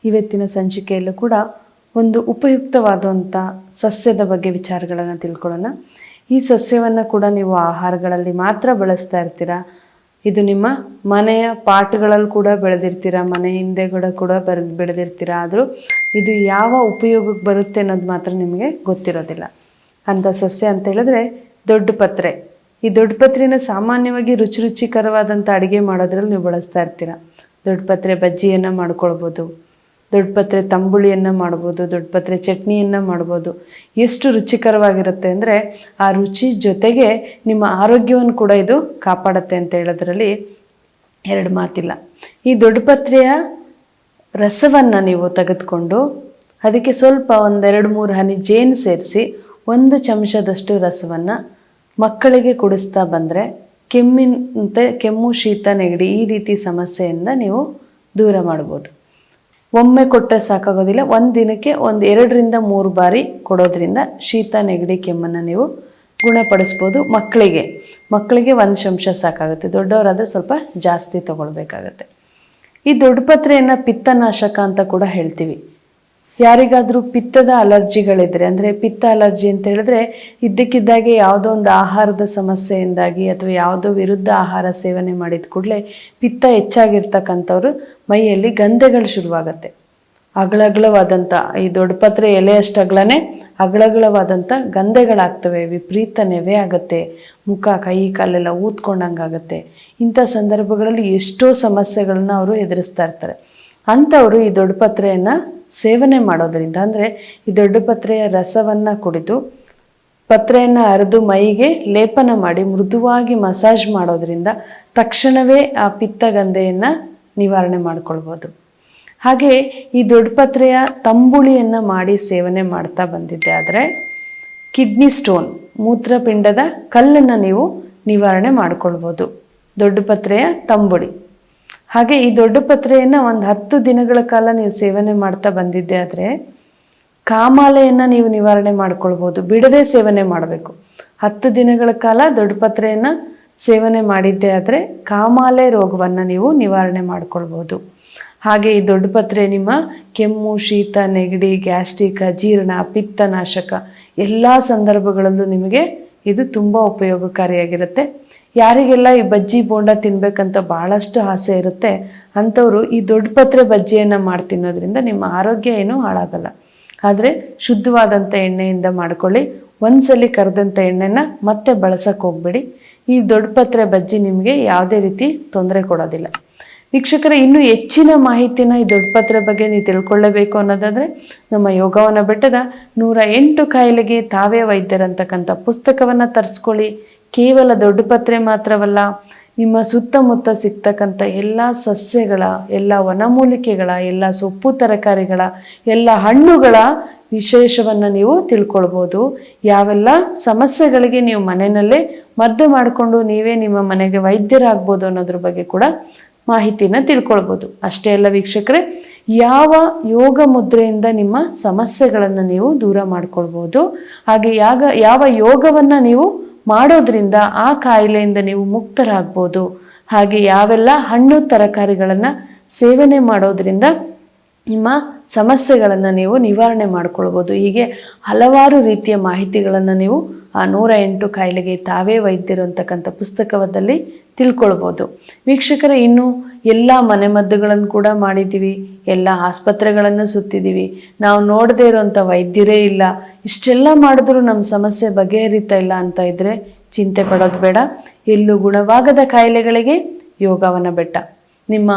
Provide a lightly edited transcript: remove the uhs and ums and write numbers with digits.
ಇವತ್ತಿನ ಸಂಚಿಕೆಯಲ್ಲೂ ಕೂಡ ಒಂದು ಉಪಯುಕ್ತವಾದಂಥ ಸಸ್ಯದ ಬಗ್ಗೆ ವಿಚಾರಗಳನ್ನು ತಿಳ್ಕೊಳ್ಳೋಣ. ಈ ಸಸ್ಯವನ್ನು ಕೂಡ ನೀವು ಆಹಾರಗಳಲ್ಲಿ ಮಾತ್ರ ಬಳಸ್ತಾ ಇರ್ತೀರಾ. ಇದು ನಿಮ್ಮ ಮನೆಯ ಪಾಟ್ಗಳಲ್ಲಿ ಕೂಡ ಬೆಳೆದಿರ್ತೀರ, ಮನೆ ಹಿಂದೆಗಡೆ ಕೂಡ ಬೆಳೆದಿರ್ತೀರ. ಆದರೂ ಇದು ಯಾವ ಉಪಯೋಗಕ್ಕೆ ಬರುತ್ತೆ ಅನ್ನೋದು ಮಾತ್ರ ನಿಮಗೆ ಗೊತ್ತಿರೋದಿಲ್ಲ. ಅಂಥ ಸಸ್ಯ ಅಂತ ಹೇಳಿದ್ರೆ ದೊಡ್ಡ ಪತ್ರೆ. ಈ ದೊಡ್ಡ ಪತ್ರೆನ ಸಾಮಾನ್ಯವಾಗಿ ರುಚಿಕರವಾದಂಥ ಅಡುಗೆ ಮಾಡೋದ್ರಲ್ಲಿ ನೀವು ಬಳಸ್ತಾ ಇರ್ತೀರ. ದೊಡ್ಡ ಪತ್ರೆ ಬಜ್ಜಿಯನ್ನು ಮಾಡ್ಕೊಳ್ಬೋದು, ದೊಡ್ಡ ಪತ್ರೆ ತಂಬುಳಿಯನ್ನು ಮಾಡ್ಬೋದು, ದೊಡ್ಡ ಪತ್ರೆ ಚಟ್ನಿಯನ್ನು ಮಾಡ್ಬೋದು. ಎಷ್ಟು ರುಚಿಕರವಾಗಿರುತ್ತೆ ಅಂದರೆ ಆ ರುಚಿ ಜೊತೆಗೆ ನಿಮ್ಮ ಆರೋಗ್ಯವನ್ನು ಕೂಡ ಇದು ಕಾಪಾಡುತ್ತೆ ಅಂತ ಹೇಳೋದ್ರಲ್ಲಿ ಎರಡು ಮಾತಿಲ್ಲ. ಈ ದೊಡ್ಡ ಪತ್ರೆಯ ರಸವನ್ನು ನೀವು ತೆಗೆದುಕೊಂಡು ಅದಕ್ಕೆ ಸ್ವಲ್ಪ 1-2-3 ಹನಿ ಜೇನು ಸೇರಿಸಿ 1 ಚಮಚದಷ್ಟು ರಸವನ್ನು ಮಕ್ಕಳಿಗೆ ಕುಡಿಸ್ತಾ ಬಂದರೆ ಕೆಮ್ಮು, ಶೀತ, ನೆಗಡಿ ಈ ರೀತಿ ಸಮಸ್ಯೆಯಿಂದ ನೀವು ದೂರ ಮಾಡ್ಬೋದು. ಒಮ್ಮೆ ಕೊಟ್ಟರೆ ಸಾಕಾಗೋದಿಲ್ಲ, ಒಂದು ದಿನಕ್ಕೆ 2-3 ಬಾರಿ ಕೊಡೋದ್ರಿಂದ ಶೀತ, ನೆಗಡಿ, ಕೆಮ್ಮನ್ನು ನೀವು ಗುಣಪಡಿಸ್ಬೋದು. ಮಕ್ಕಳಿಗೆ 1 ಚಮಚ ಸಾಕಾಗುತ್ತೆ, ದೊಡ್ಡವರಾದರೆ ಸ್ವಲ್ಪ ಜಾಸ್ತಿ ತಗೊಳ್ಬೇಕಾಗತ್ತೆ. ಈ ದೊಡ್ಡ ಪತ್ರೆಯನ್ನು ಪಿತ್ತನಾಶಕ ಅಂತ ಕೂಡ ಹೇಳ್ತೀವಿ. ಯಾರಿಗಾದರೂ ಪಿತ್ತದ ಅಲರ್ಜಿಗಳಿದ್ರೆ, ಅಂದರೆ ಪಿತ್ತ ಅಲರ್ಜಿ ಅಂತ ಹೇಳಿದ್ರೆ ಇದ್ದಕ್ಕಿದ್ದಾಗೆ ಯಾವುದೋ ಒಂದು ಆಹಾರದ ಸಮಸ್ಯೆಯಿಂದಾಗಿ ಅಥವಾ ಯಾವುದೋ ವಿರುದ್ಧ ಆಹಾರ ಸೇವನೆ ಮಾಡಿದ ಕೂಡಲೇ ಪಿತ್ತ ಹೆಚ್ಚಾಗಿರ್ತಕ್ಕಂಥವ್ರು ಮೈಯಲ್ಲಿ ಗಂಧೆಗಳು ಶುರುವಾಗತ್ತೆ. ಅಗಳಗಳವಾದಂಥ ಈ ದೊಡ್ಡ ಪತ್ರೆ ಎಲೆಯಷ್ಟು ಅಗಳಗಳವಾದಂಥ ಗಂಧೆಗಳಾಗ್ತವೆ, ವಿಪರೀತ ನೆವೆ ಆಗುತ್ತೆ, ಮುಖ, ಕೈ, ಕಾಲೆಲ್ಲ ಊದ್ಕೊಂಡಂಗಾಗತ್ತೆ. ಇಂಥ ಸಂದರ್ಭಗಳಲ್ಲಿ ಎಷ್ಟೋ ಸಮಸ್ಯೆಗಳನ್ನ ಅವರು ಎದುರಿಸ್ತಾ ಇರ್ತಾರೆ. ಅಂಥವರು ಈ ದೊಡ್ಡ ಪತ್ರೆಯನ್ನು ಸೇವನೆ ಮಾಡೋದರಿಂದ, ಅಂದರೆ ಈ ದೊಡ್ಡ ಪತ್ರೆಯ ರಸವನ್ನು ಕುಡಿದು ಪತ್ರೆಯನ್ನು ಅರೆದು ಮೈಗೆ ಲೇಪನ ಮಾಡಿ ಮೃದುವಾಗಿ ಮಸಾಜ್ ಮಾಡೋದ್ರಿಂದ ತಕ್ಷಣವೇ ಆ ಪಿತ್ತಗಂಧೆಯನ್ನು ನಿವಾರಣೆ ಮಾಡ್ಕೊಳ್ಬೋದು. ಹಾಗೆ ಈ ದೊಡ್ಡ ಪತ್ರೆಯ ತಂಬುಳಿಯನ್ನು ಮಾಡಿ ಸೇವನೆ ಮಾಡ್ತಾ ಬಂದಿದ್ದೆ ಆದರೆ ಕಿಡ್ನಿ ಸ್ಟೋನ್, ಮೂತ್ರಪಿಂಡದ ಕಲ್ಲನ್ನು ನೀವು ನಿವಾರಣೆ ಮಾಡ್ಕೊಳ್ಬೋದು ದೊಡ್ಡ ಪತ್ರೆಯ ತಂಬುಳಿ. ಹಾಗೆ ಈ ದೊಡ್ಡ ಪತ್ರೆಯನ್ನು 10 ದಿನಗಳ ಕಾಲ ನೀವು ಸೇವನೆ ಮಾಡ್ತಾ ಬಂದಿದ್ದೆ ಆದರೆ ಕಾಮಾಲೆಯನ್ನು ನೀವು ನಿವಾರಣೆ ಮಾಡ್ಕೊಳ್ಬೋದು. ಬಿಡದೆ ಸೇವನೆ ಮಾಡಬೇಕು. 10 ದಿನಗಳ ಕಾಲ ದೊಡ್ಡ ಪತ್ರೆಯನ್ನು ಸೇವನೆ ಮಾಡಿದ್ದೆ ಆದರೆ ಕಾಮಾಲೆ ರೋಗವನ್ನು ನೀವು ನಿವಾರಣೆ ಮಾಡ್ಕೊಳ್ಬೋದು. ಹಾಗೆ ಈ ದೊಡ್ಡ ಪತ್ರೆ ನಿಮ್ಮ ಕೆಮ್ಮು, ಶೀತ, ನೆಗಡಿ, ಗ್ಯಾಸ್ಟ್ರಿಕ್, ಅಜೀರ್ಣ, ಪಿತ್ತನಾಶಕ ಎಲ್ಲ ಸಂದರ್ಭಗಳಲ್ಲೂ ನಿಮಗೆ ಇದು ತುಂಬ ಉಪಯೋಗಕಾರಿಯಾಗಿರುತ್ತೆ. ಯಾರಿಗೆಲ್ಲ ಈ ಬಜ್ಜಿ ಬೋಂಡ ತಿನ್ನಬೇಕಂತ ಭಾಳಷ್ಟು ಆಸೆ ಇರುತ್ತೆ ಅಂಥವರು ಈ ದೊಡ್ಡ ಪತ್ರೆ ಬಜ್ಜಿಯನ್ನು ಮಾಡಿ ತಿನ್ನೋದ್ರಿಂದ ನಿಮ್ಮ ಆರೋಗ್ಯ ಏನೂ ಹಾಳಾಗಲ್ಲ. ಆದರೆ ಶುದ್ಧವಾದಂಥ ಎಣ್ಣೆಯಿಂದ ಮಾಡ್ಕೊಳ್ಳಿ. ಒಂದ್ಸಲಿ ಕರೆದಂಥ ಎಣ್ಣೆನ ಮತ್ತೆ ಬಳಸೋಕೆ ಹೋಗ್ಬೇಡಿ. ಈ ದೊಡ್ಡ ಪತ್ರೆ ಬಜ್ಜಿ ನಿಮಗೆ ಯಾವುದೇ ರೀತಿ ತೊಂದರೆ ಕೊಡೋದಿಲ್ಲ. ವೀಕ್ಷಕರೇ, ಇನ್ನೂ ಹೆಚ್ಚಿನ ಮಾಹಿತಿನ ಈ ದೊಡ್ಡ ಪತ್ರೆ ಬಗ್ಗೆ ನೀವು ತಿಳ್ಕೊಳ್ಳಬೇಕು ಅನ್ನೋದಾದರೆ ನಮ್ಮ ಯೋಗವನ ಬೆಟ್ಟದ 108 ಕಾಯಿಲೆಗೆ ತಾವೇ ವೈದ್ಯರಂತಕ್ಕಂಥ ಪುಸ್ತಕವನ್ನು ತರಿಸ್ಕೊಳ್ಳಿ. ಕೇವಲ ದೊಡ್ಡ ಪತ್ರೆ ಮಾತ್ರವಲ್ಲ, ನಿಮ್ಮ ಸುತ್ತಮುತ್ತ ಸಿಗ್ತಕ್ಕಂಥ ಎಲ್ಲ ಸಸ್ಯಗಳ, ಎಲ್ಲ ವನಮೂಲಿಕೆಗಳ, ಎಲ್ಲ ಸೊಪ್ಪು ತರಕಾರಿಗಳ, ಎಲ್ಲ ಹಣ್ಣುಗಳ ವಿಶೇಷವನ್ನು ನೀವು ತಿಳ್ಕೊಳ್ಬೋದು. ಯಾವೆಲ್ಲ ಸಮಸ್ಯೆಗಳಿಗೆ ನೀವು ಮನೆಯಲ್ಲೇ ಮದ್ದು ಮಾಡಿಕೊಂಡು ನೀವೇ ನಿಮ್ಮ ಮನೆಗೆ ವೈದ್ಯರಾಗ್ಬೋದು ಅನ್ನೋದ್ರ ಬಗ್ಗೆ ಕೂಡ ಮಾಹಿತಿನ ತಿಳ್ಕೊಳ್ಬೋದು. ಅಷ್ಟೇ ಅಲ್ಲ ವೀಕ್ಷಕರೇ, ಯಾವ ಯೋಗ ಮುದ್ರೆಯಿಂದ ನಿಮ್ಮ ಸಮಸ್ಯೆಗಳನ್ನು ನೀವು ದೂರ ಮಾಡ್ಕೊಳ್ಬೋದು, ಹಾಗೆ ಯಾವ ಯೋಗವನ್ನು ನೀವು ಮಾಡೋದ್ರಿಂದ ಆ ಕಾಯಿಲೆಯಿಂದ ನೀವು ಮುಕ್ತರಾಗ್ಬೋದು, ಹಾಗೆ ಯಾವೆಲ್ಲ ಹಣ್ಣು ತರಕಾರಿಗಳನ್ನು ಸೇವನೆ ಮಾಡೋದ್ರಿಂದ ನಿಮ್ಮ ಸಮಸ್ಯೆಗಳನ್ನು ನೀವು ನಿವಾರಣೆ ಮಾಡ್ಕೊಳ್ಬೋದು. ಹೀಗೆ ಹಲವಾರು ರೀತಿಯ ಮಾಹಿತಿಗಳನ್ನು ನೀವು ಆ 108 ಕಾಯಿಲೆಗೆ ತಾವೇ ವೈದ್ಯರು ಅಂತಕ್ಕಂಥ ಪುಸ್ತಕದಲ್ಲಿ ತಿಳ್ಕೊಳ್ಬೋದು. ವೀಕ್ಷಕರೇ, ಇನ್ನು ಎಲ್ಲ ಮನೆಮದ್ದುಗಳನ್ನು ಕೂಡ ಮಾಡಿದ್ದೀವಿ, ಎಲ್ಲ ಆಸ್ಪತ್ರೆಗಳನ್ನು ಸುತ್ತಿದ್ದೀವಿ, ನಾವು ನೋಡದೇ ಇರೋಂಥ ವೈದ್ಯರೇ ಇಲ್ಲ, ಇಷ್ಟೆಲ್ಲ ಮಾಡಿದ್ರೂ ನಮ್ಮ ಸಮಸ್ಯೆ ಬಗೆಹರಿತಾ ಇಲ್ಲ ಅಂತ ಇದ್ದರೆ ಚಿಂತೆ ಪಡೋದು ಬೇಡ. ಎಲ್ಲೂ ಗುಣವಾಗದ ಕಾಯಿಲೆಗಳಿಗೆ ಯೋಗವನ ಬೆಟ್ಟ. ನಿಮ್ಮ